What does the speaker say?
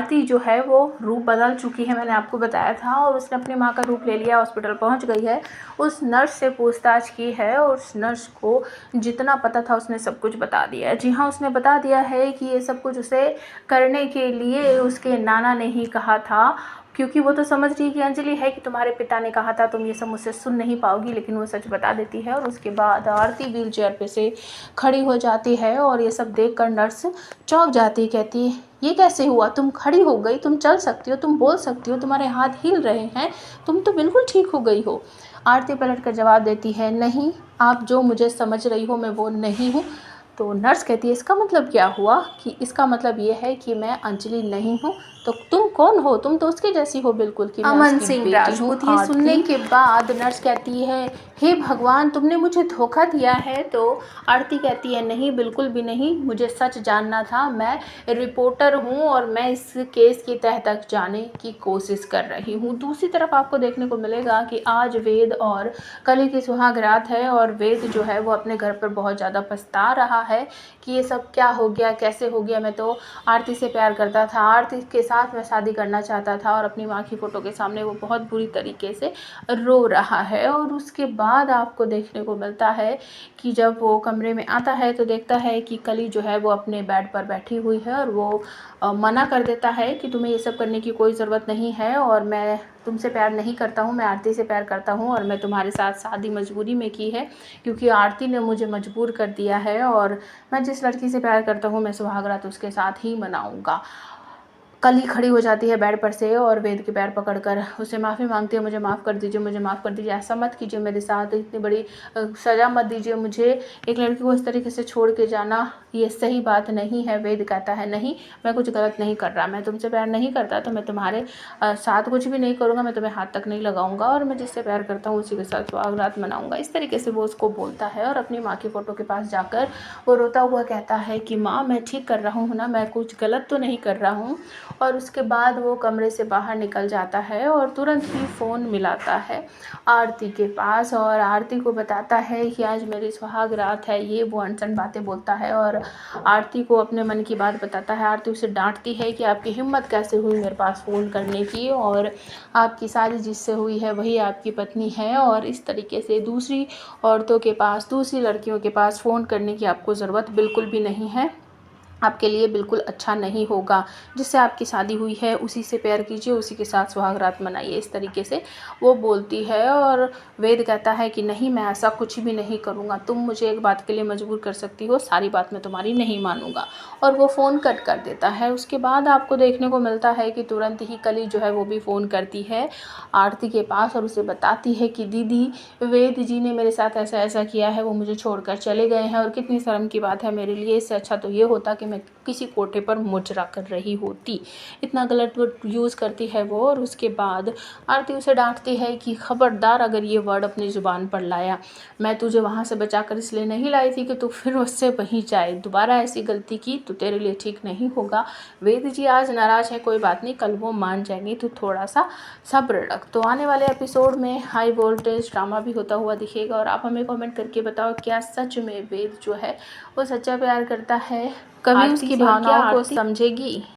आरती जो है वो रूप बदल चुकी है, मैंने आपको बताया था, और उसने अपनी माँ का रूप ले लिया, हॉस्पिटल पहुंच गई है। उस नर्स से पूछताछ की है और उस नर्स को जितना पता था उसने सब कुछ बता दिया है। जी हाँ, उसने बता दिया है कि ये सब कुछ उसे करने के लिए उसके नाना ने ही कहा था, क्योंकि वो तो समझ रही है कि अंजलि है कि तुम्हारे पिता ने कहा था, तुम ये सब मुझसे सुन नहीं पाओगी, लेकिन वो सच बता देती है। और उसके बाद आरती व्हील चेयर पे से खड़ी हो जाती है और ये सब देखकर नर्स चौंक जाती है, कहती है ये कैसे हुआ, तुम खड़ी हो गई, तुम चल सकती हो, तुम बोल सकती हो, तुम्हारे हाथ हिल रहे हैं, तुम तो बिल्कुल ठीक हो गई हो। आरती पलट कर जवाब देती है, नहीं, आप जो मुझे समझ रही हो मैं वो नहीं हूँ। तो नर्स कहती है इसका मतलब क्या हुआ, कि इसका मतलब ये है कि मैं अंजलि नहीं हूँ, तो तुम कौन हो, तुम तो उसके जैसी हो बिल्कुल, कि मैं अमन उसकी सिंह बेटी राजपूत। हूँ। ये सुनने के बाद नर्स कहती है हे भगवान, तुमने मुझे धोखा दिया है। तो आरती कहती है नहीं, बिल्कुल भी नहीं, मुझे सच जानना था, मैं रिपोर्टर हूँ और मैं इस केस की तह तक जाने की कोशिश कर रही हूँ। दूसरी तरफ आपको देखने को मिलेगा कि आज वेद और कली की सुहाग रात है और वेद जो है वो अपने घर पर बहुत ज़्यादा पछता रहा है कि ये सब क्या हो गया, कैसे हो गया, मैं तो आरती से प्यार करता था, आरती के साथ मैं शादी करना चाहता था। और अपनी माँ की फ़ोटो के सामने वो बहुत बुरी तरीके से रो रहा है। और उसके बाद आपको देखने को मिलता है कि जब वो कमरे में आता है तो देखता है कि कली जो है वो अपने बेड पर बैठी हुई है और वो मना कर देता है कि तुम्हें ये सब करने की कोई ज़रूरत नहीं है और मैं तुमसे प्यार नहीं करता हूँ, मैं आरती से प्यार करता हूँ और मैं तुम्हारे साथ शादी मजबूरी में की है, क्योंकि आरती ने मुझे मजबूर कर दिया है और मैं जिस लड़की से प्यार करता हूँ मैं सुहागरात उसके साथ ही मनाऊँगा। कली खड़ी हो जाती है बेड पर से और वेद के पैर पकड़कर उससे माफ़ी मांगती है, मुझे माफ़ कर दीजिए, मुझे माफ़ कर दीजिए, ऐसा मत कीजिए मेरे साथ, इतनी बड़ी सज़ा मत दीजिए मुझे, एक लड़की को इस तरीके से छोड़ के जाना ये सही बात नहीं है। वेद कहता है नहीं, मैं कुछ गलत नहीं कर रहा, मैं तुमसे प्यार नहीं करता तो मैं तुम्हारे साथ कुछ भी नहीं करूँगा, मैं तुम्हें हाथ तक नहीं लगाऊंगा और मैं जिससे प्यार करता हूँ उसी के साथ सुहागरात मनाऊंगा। इस तरीके से वो उसको बोलता है और अपनी माँ की फ़ोटो के पास जाकर वो रोता हुआ कहता है कि माँ मैं ठीक कर रहा हूँ ना, मैं कुछ गलत तो नहीं कर रहा हूँ। और उसके बाद वो कमरे से बाहर निकल जाता है और तुरंत ही फ़ोन मिलाता है आरती के पास और आरती को बताता है कि आज मेरी सुहाग रात है। ये वो अनसन बातें बोलता है और आरती को अपने मन की बात बताता है। आरती उसे डांटती है कि आपकी हिम्मत कैसे हुई मेरे पास फ़ोन करने की, और आपकी शादी जिससे हुई है वही आपकी पत्नी है, और इस तरीके से दूसरी औरतों के पास, दूसरी लड़कियों के पास फ़ोन करने की आपको ज़रूरत बिल्कुल भी नहीं है, आपके लिए बिल्कुल अच्छा नहीं होगा, जिससे आपकी शादी हुई है उसी से प्यार कीजिए, उसी के साथ सुहागरात मनाइए। इस तरीके से वो बोलती है और वेद कहता है कि नहीं, मैं ऐसा कुछ भी नहीं करूँगा, तुम मुझे एक बात के लिए मजबूर कर सकती हो, सारी बात मैं तुम्हारी नहीं मानूंगा। और वो फ़ोन कट कर देता है। उसके बाद आपको देखने को मिलता है कि तुरंत ही कली जो है वो भी फ़ोन करती है आरती के पास और उसे बताती है कि दीदी, वेद जी ने मेरे साथ ऐसा ऐसा किया है, वो मुझे छोड़कर चले गए हैं और कितनी शर्म की बात है मेरे लिए, इससे अच्छा तो ये होता कि मैं किसी कोठे पर मुजरा कर रही होती। इतना गलत वर्ड यूज़ करती है वो। और उसके बाद आरती उसे डांटती है कि खबरदार अगर ये वर्ड अपनी ज़ुबान पर लाया, मैं तुझे वहाँ से बचाकर इसलिए नहीं लाई थी कि तू फिर उससे वहीं जाए, दोबारा ऐसी गलती की तो तेरे लिए ठीक नहीं होगा। वेद जी आज नाराज़ है, कोई बात नहीं, कल वो मान जाएंगी, तो थोड़ा सा सब्र रख। तो आने वाले एपिसोड में हाई वोल्टेज ड्रामा भी होता हुआ दिखेगा और आप हमें कमेंट करके बताओ क्या सच में वेद जो है वो सच्चा प्यार करता है, कभी आरती उसकी से, और क्या भावनाओं को आरती समझेगी।